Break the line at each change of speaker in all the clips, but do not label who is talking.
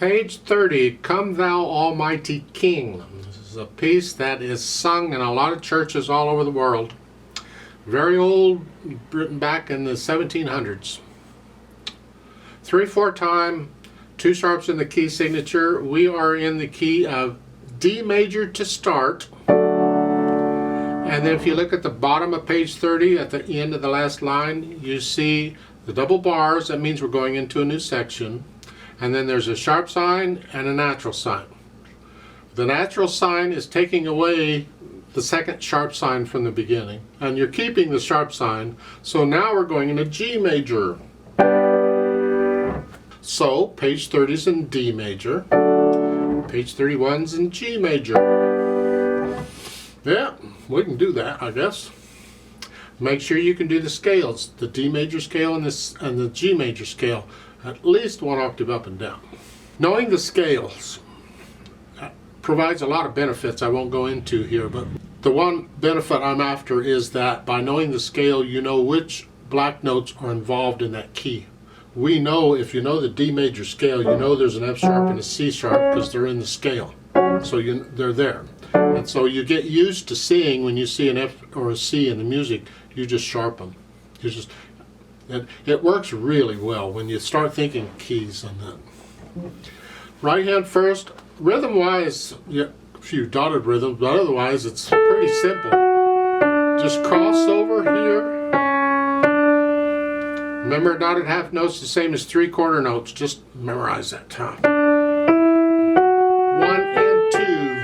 Page 30, Come Thou Almighty King. This is a piece that is sung in a lot of churches all over the world. Very old, written back in the 1700s. 3/4 time, 2 sharps in the key signature. We are in the key of D major to start. And then if you look at the bottom of page 30, at the end of the last line, you see the double bars. That means we're going into a new section. And then there's a sharp sign and a natural sign. The natural sign is taking away the second sharp sign from the beginning, and you're keeping the sharp sign. So now we're going into G major. So page 30 is in D major, page 31 is in G major. Yeah, we can do that, I guess. Make sure you can do the scales, the D major scale and the G major scale, at least 1 octave up and down. Knowing the scales provides a lot of benefits I won't go into here, but the one benefit I'm after is that by knowing the scale, you know which black notes are involved in that key. We know, if you know the D major scale, you know there's an F sharp and a C sharp because they're in the scale. So they're there. And so you get used to seeing, when you see an F or a C in the music, you just sharpen. It works really well when you start thinking keys on that. Right hand first. Rhythm-wise, yeah, a few dotted rhythms, but otherwise it's pretty simple. Just cross over here. Remember, dotted half notes the same as 3/4 notes. Just memorize that. 1 and 2.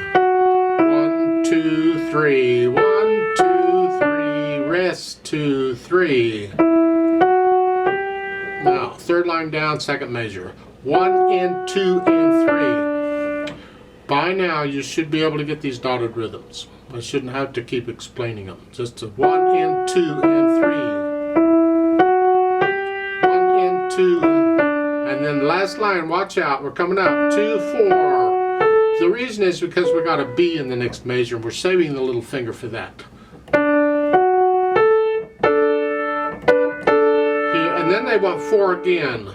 1, 2, 3. 1, 2, 3. Rest, 2, 3. Now, third line down, second measure. 1 and 2 and 3. By now, you should be able to get these dotted rhythms. I shouldn't have to keep explaining them. Just a 1 and 2 and 3. 1 and 2. And then the last line, watch out, we're coming up. 2, 4. The reason is because we got a B in the next measure, and we're saving the little finger for that. Here, and then they want 4 again.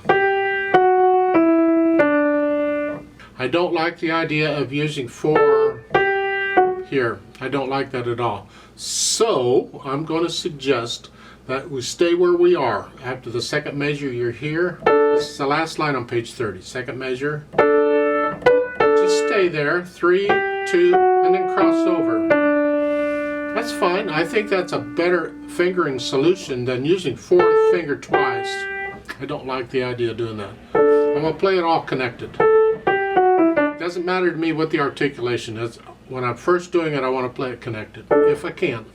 I don't like the idea of using 4 here. I don't like that at all. So I'm going to suggest that we stay where we are. After the second measure, you're here. This is the last line on page 30. Second measure. Just stay there. 3, 2, and then cross over. That's fine. I think that's a better fingering solution than using 4th finger twice. I don't like the idea of doing that. I'm going to play it all connected. Doesn't matter to me what the articulation is. When I'm first doing it, I want to play it connected, if I can.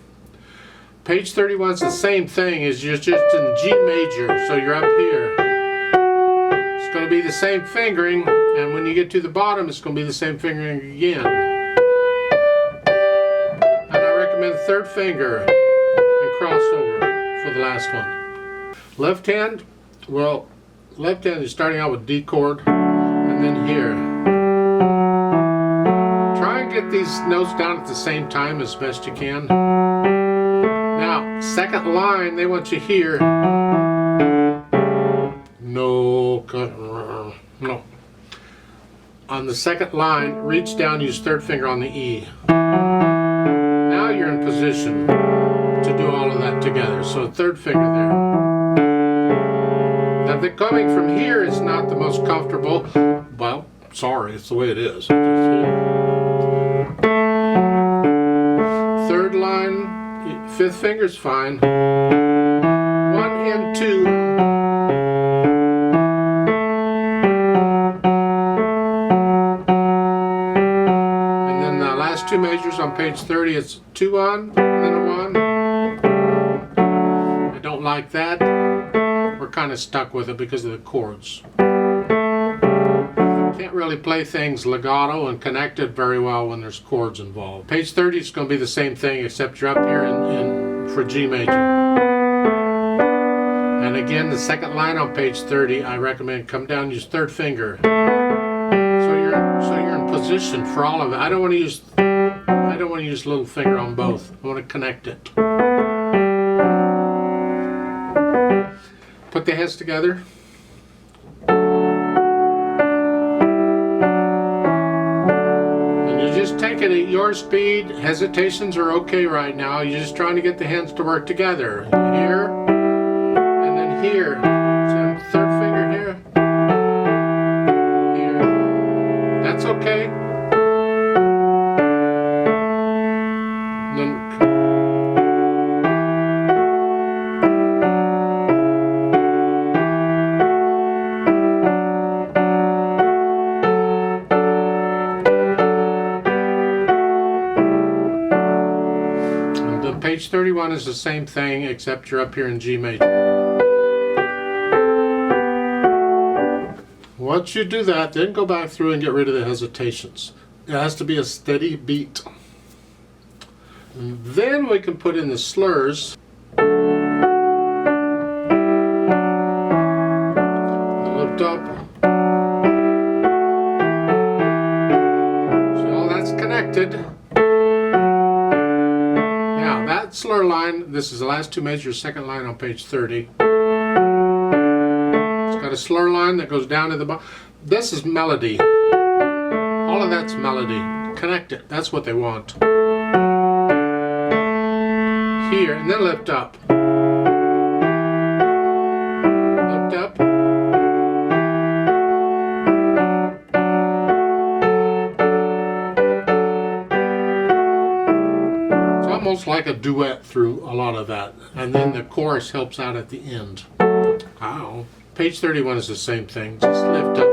Page 31 is the same thing, as you're just in G major, so you're up here. It's going to be the same fingering, and when you get to the bottom, it's going to be the same fingering again. And I recommend third finger and crossover for the last one. Left hand, well, left hand is starting out with D chord, and then here. Get these notes down at the same time as best you can. Now, second line, they want you here. No. On the second line, reach down, use third finger on the E. Now you're in position to do all of that together. So third finger there. Now, the coming from here is not the most comfortable. Well, sorry, it's the way it is. Third line, 5th finger's fine. 1 and 2. And then the last 2 measures on page 30, it's 2 on, and then a 1. I don't like that. We're kind of stuck with it because of the chords. Can't really play things legato and connected very well when there's chords involved. Page 30 is going to be the same thing, except you're up here for G major. And again, the second line on page 30, I recommend come down, use third finger. So you're in position for all of it. I don't want to use little finger on both. I want to connect it. Put the heads together. take it at your speed. Hesitations are okay right now. You're just trying to get the hands to work together. Here, and then here. So third finger here. Here. That's okay. Then page 31 is the same thing, except you're up here in G major. Once you do that, then go back through and get rid of the hesitations. It has to be a steady beat. And then we can put in the slurs. Lift up. See, all that's connected. That slur line, this is the last two measures, second line on page 30. It's got a slur line that goes down to the bottom. This is melody. All of that's melody. Connect it. That's what they want. Here, and then lift up. Lift up. Almost like a duet through a lot of that, and then the chorus helps out at the end. Wow. Page 31 is the same thing. Just lift up.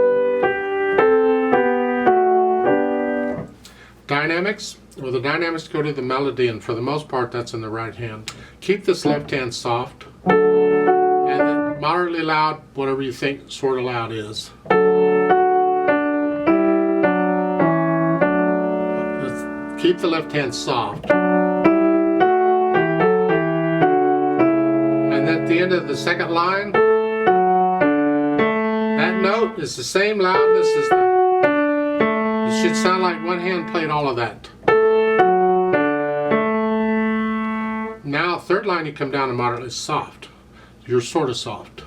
Dynamics. Well, the dynamics go to the melody, and for the most part that's in the right hand. Keep this left hand soft, and then moderately loud, whatever you think sort of loud is. Keep the left hand soft. And at the end of the second line, that note is the same loudness as the... It should sound like one hand played all of that. Now, third line, you come down to moderately soft. You're sort of soft.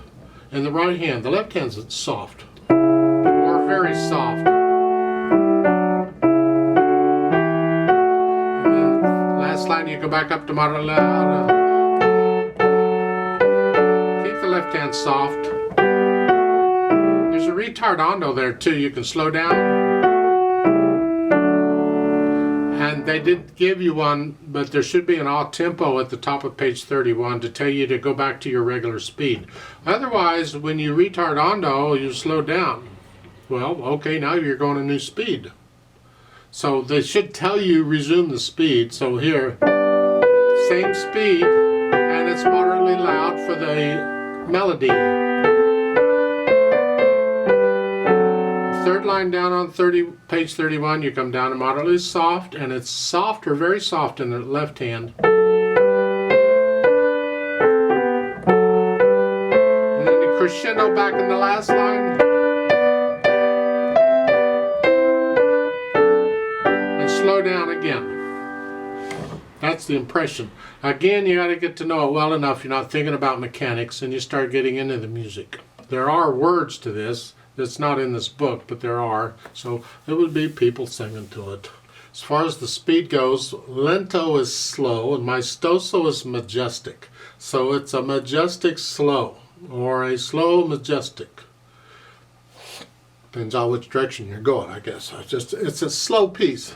In the right hand, the left hand's soft. Or very soft. And then last line, you go back up to moderately loud. Left hand soft. There's a retardando there too. You can slow down. And they did give you one, but there should be an all tempo at the top of page 31 to tell you to go back to your regular speed. Otherwise, when you retardando, you slow down. Well, okay, now you're going a new speed. So they should tell you resume the speed. So here, same speed, and it's moderately loud for the melody. Third line down on page 31, you come down to moderately soft, and it's soft or very soft in the left hand. And then the crescendo back in the last line. And slow down again. That's the impression. Again, you got to get to know it well enough. You're not thinking about mechanics, and you start getting into the music. There are words to this that's not in this book, but there are. So it would be people singing to it. As far as the speed goes, lento is slow, and maestoso is majestic. So it's a majestic slow, or a slow majestic. Depends on which direction you're going, I guess. It's a slow piece.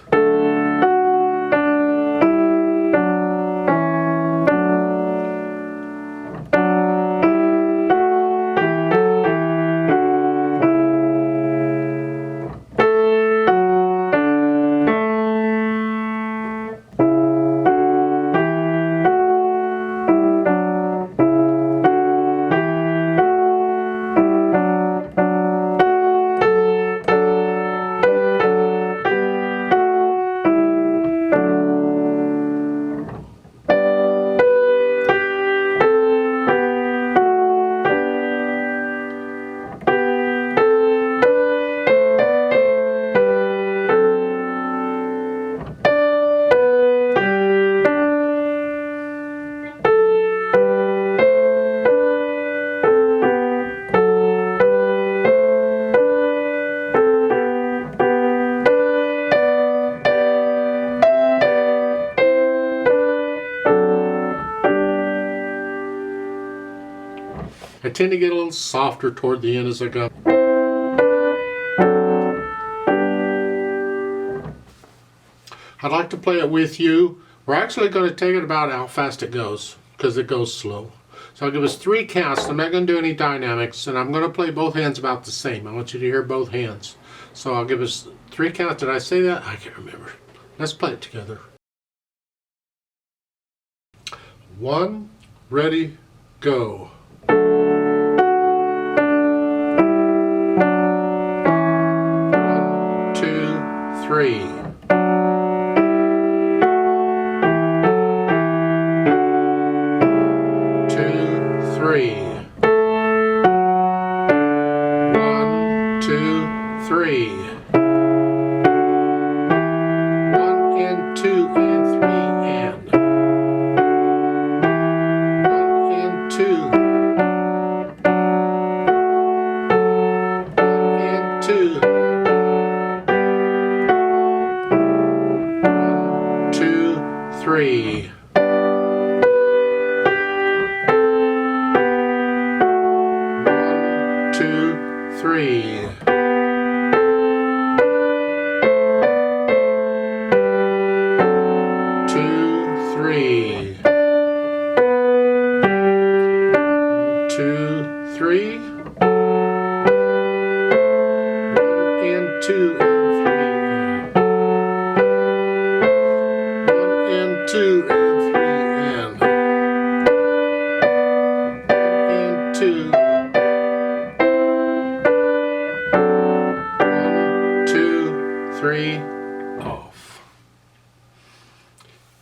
tend to get a little softer toward the end as I go. I'd like to play it with you. We're actually going to take it about how fast it goes, because it goes slow. So I'll give us 3 counts. I'm not going to do any dynamics, and I'm going to play both hands about the same. I want you to hear both hands. So I'll give us 3 counts. Did I say that? I can't remember. Let's play it together. 1, ready, go. 1, 2, 3. 3. 1, 2, 3. 1 and 2 and 3 and 1 and 2. 1 and 2. 1, 2, 3. 3. 2, 3. 2, 3. 1 and 2 and 3. 1 and 2 and 3 and 1 and 2. 1, 2, 3. Oh.